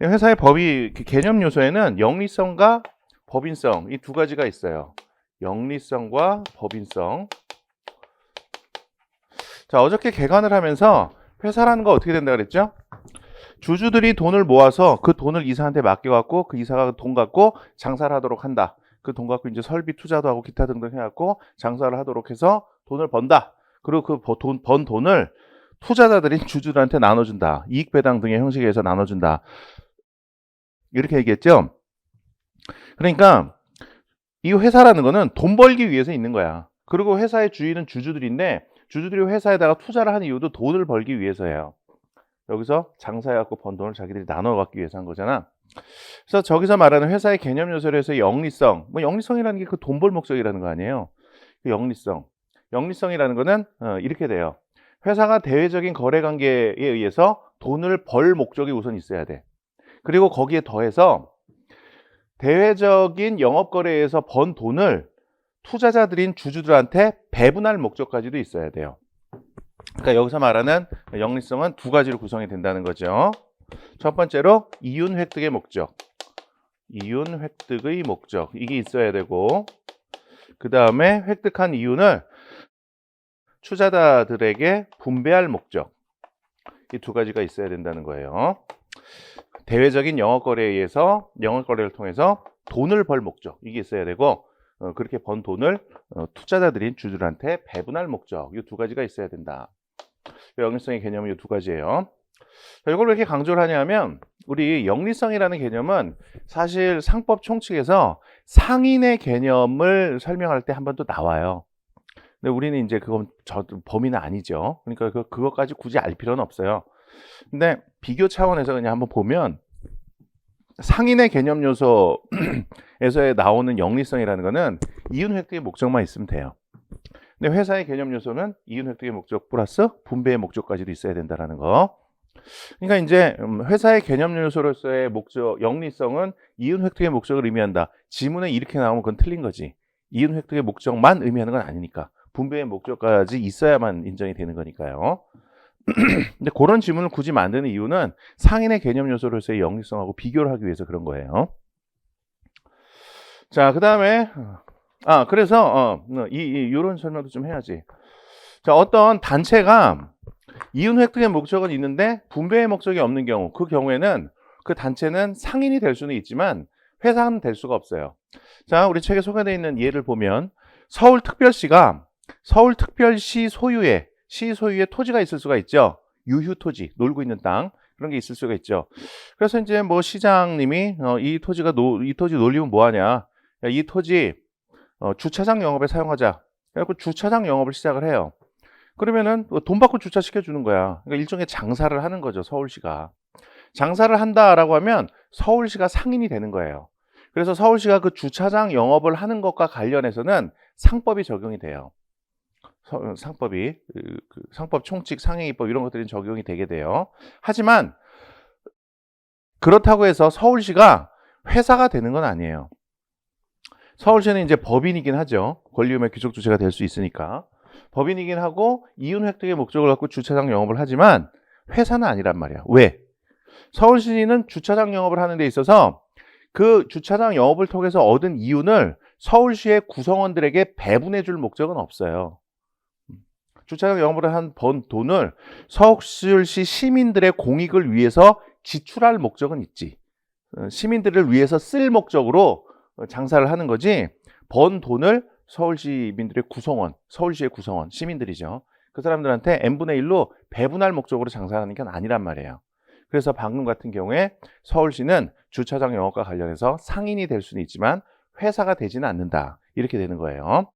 회사의 법이 개념 요소에는 영리성과 법인성 이 두 가지가 있어요. 영리성과 법인성. 자, 어저께 개관을 하면서 회사라는 거 어떻게 된다 그랬죠? 주주들이 돈을 모아서 그 돈을 이사한테 맡겨갖고 그 이사가 돈 갖고 장사를 하도록 한다. 그 돈 갖고 이제 설비 투자도 하고 기타 등등 해갖고 장사를 하도록 해서 돈을 번다. 그리고 그 번 돈을 투자자들인 주주들한테 나눠준다. 이익 배당 등의 형식에서 나눠준다. 이렇게 얘기했죠. 그러니까 이 회사라는 거는 돈 벌기 위해서 있는 거야. 그리고 회사의 주인은 주주들인데 주주들이 회사에다가 투자를 하는 이유도 돈을 벌기 위해서예요. 여기서 장사해갖고 번 돈을 자기들이 나눠 갖기 위해서 한 거잖아. 그래서 저기서 말하는 회사의 개념 요소로 해서 영리성, 뭐 영리성이라는 게 그 돈 벌 목적이라는 거 아니에요. 그 영리성이라는 거는 이렇게 돼요. 회사가 대외적인 거래 관계에 의해서 돈을 벌 목적이 우선 있어야 돼. 그리고 거기에 더해서 대외적인 영업 거래에서 번 돈을 투자자들인 주주들한테 배분할 목적까지도 있어야 돼요. 그러니까 여기서 말하는 영리성은 두 가지로 구성이 된다는 거죠. 첫 번째로 이윤 획득의 목적. 이윤 획득의 목적. 이게 있어야 되고, 그 다음에 획득한 이윤을 투자자들에게 분배할 목적. 이 두 가지가 있어야 된다는 거예요. 대외적인 영업 거래에 의해서 영업 거래를 통해서 돈을 벌 목적. 이게 있어야 되고, 그렇게 번 돈을 투자자들인 주주들한테 배분할 목적. 이 두 가지가 있어야 된다. 영리성의 개념은 이 두 가지예요. 이걸 왜 이렇게 강조를 하냐면 우리 영리성이라는 개념은 사실 상법 총칙에서 상인의 개념을 설명할 때 한 번 또 나와요. 근데 우리는 이제 그건 범위는 아니죠. 그러니까 그것까지 굳이 알 필요는 없어요. 근데 비교 차원에서 그냥 한번 보면 상인의 개념 요소에서 나오는 영리성이라는 거는 이윤 획득의 목적만 있으면 돼요. 근데 회사의 개념 요소는 이윤 획득의 목적 플러스 분배의 목적까지도 있어야 된다는 거. 그러니까 이제 회사의 개념 요소로서의 목적, 영리성은 이윤 획득의 목적을 의미한다. 지문에 이렇게 나오면 그건 틀린 거지. 이윤 획득의 목적만 의미하는 건 아니니까. 분배의 목적까지 있어야만 인정이 되는 거니까요. 근데 그런 지문을 굳이 만드는 이유는 상인의 개념 요소로서의 영리성하고 비교를 하기 위해서 그런 거예요. 자, 그 다음에 그래서 이런 설명도 좀 해야지. 자, 어떤 단체가 이윤 획득의 목적은 있는데 분배의 목적이 없는 경우, 그 경우에는 그 단체는 상인이 될 수는 있지만 회사는 될 수가 없어요. 자, 우리 책에 소개되어 있는 예를 보면 서울특별시가 서울특별시 소유의 토지가 있을 수가 있죠. 유휴 토지, 놀고 있는 땅 그런 게 있을 수가 있죠. 그래서 이제 뭐 시장님이 이 토지 놀리면 뭐하냐? 야, 이 토지 주차장 영업에 사용하자. 그래서 주차장 영업을 시작을 해요. 그러면은 돈 받고 주차시켜 주는 거야. 그러니까 일종의 장사를 하는 거죠. 서울시가. 장사를 한다라고 하면 서울시가 상인이 되는 거예요. 그래서 서울시가 그 주차장 영업을 하는 것과 관련해서는 상법이 적용이 돼요. 상법이 상법 총칙 상행위법 이런 것들이 적용이 되게 돼요. 하지만 그렇다고 해서 서울시가 회사가 되는 건 아니에요. 서울시는 이제 법인이긴 하죠. 권리의무의 귀속 주체가 될 수 있으니까. 법인이긴 하고 이윤 획득의 목적을 갖고 주차장 영업을 하지만 회사는 아니란 말이야. 왜? 서울시는 주차장 영업을 하는 데 있어서 그 주차장 영업을 통해서 얻은 이윤을 서울시의 구성원들에게 배분해 줄 목적은 없어요. 주차장 영업을 한 번 돈을 서울시 시민들의 공익을 위해서 지출할 목적은 있지. 시민들을 위해서 쓸 목적으로 장사를 하는 거지. 번 돈을 서울시민들의 구성원, 서울시의 구성원, 시민들이죠. 그 사람들한테 n분의 1로 배분할 목적으로 장사하는 게 아니란 말이에요. 그래서 방금 같은 경우에 서울시는 주차장 영업과 관련해서 상인이 될 수는 있지만 회사가 되지는 않는다. 이렇게 되는 거예요.